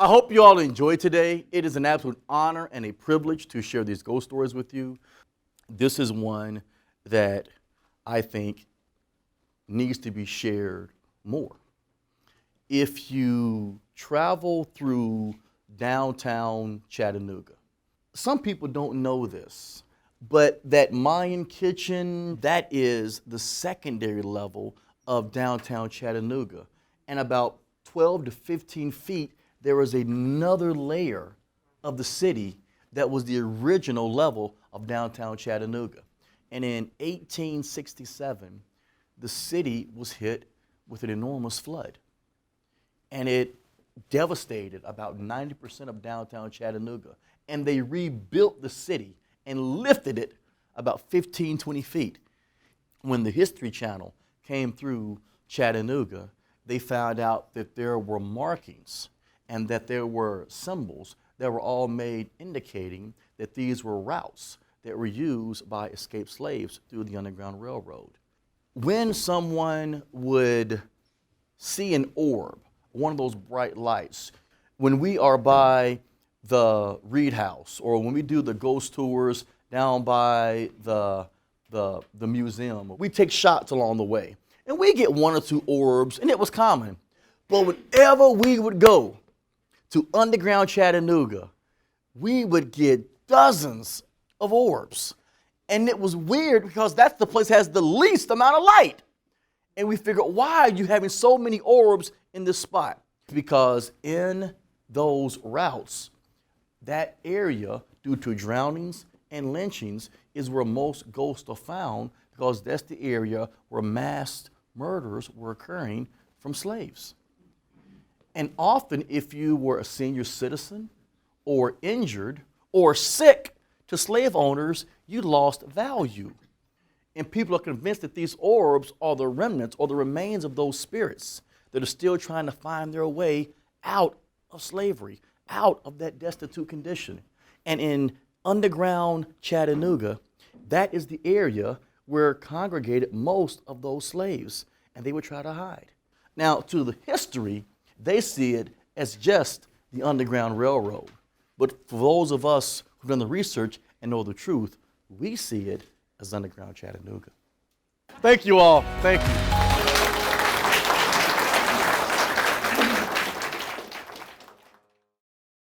I hope you all enjoyed today. It is an absolute honor and a privilege to share these ghost stories with you. This is one that I think needs to be shared more. If you travel through downtown Chattanooga, some people don't know this, but that Mayan kitchen, that is the secondary level of downtown Chattanooga. And about 12 to 15 feet, there was another layer of the city that was the original level of downtown Chattanooga. And in 1867, the city was hit with an enormous flood. And it devastated about 90% of downtown Chattanooga. And they rebuilt the city and lifted it about 15, 20 feet. When the History Channel came through Chattanooga, they found out that there were markings and that there were symbols that were all made indicating that these were routes that were used by escaped slaves through the Underground Railroad. When someone would see an orb, one of those bright lights, when we are by the Reed House or when we do the ghost tours down by the museum, we take shots along the way. And we get one or two orbs, and it was common. But whenever we would go to underground Chattanooga, we would get dozens of orbs. And it was weird because that's the place that has the least amount of light. And we figured, why are you having so many orbs in this spot? Because in those routes, that area, due to drownings and lynchings, is where most ghosts are found because that's the area where mass murders were occurring from slaves. And often, if you were a senior citizen or injured or sick to slave owners, you lost value. And people are convinced that these orbs are the remnants or the remains of those spirits that are still trying to find their way out of slavery, out of that destitute condition. And in underground Chattanooga, that is the area where congregated most of those slaves, and they would try to hide. Now, to the history, they see it as just the Underground Railroad. But for those of us who've done the research and know the truth, we see it as Underground Chattanooga. Thank you all. Thank you.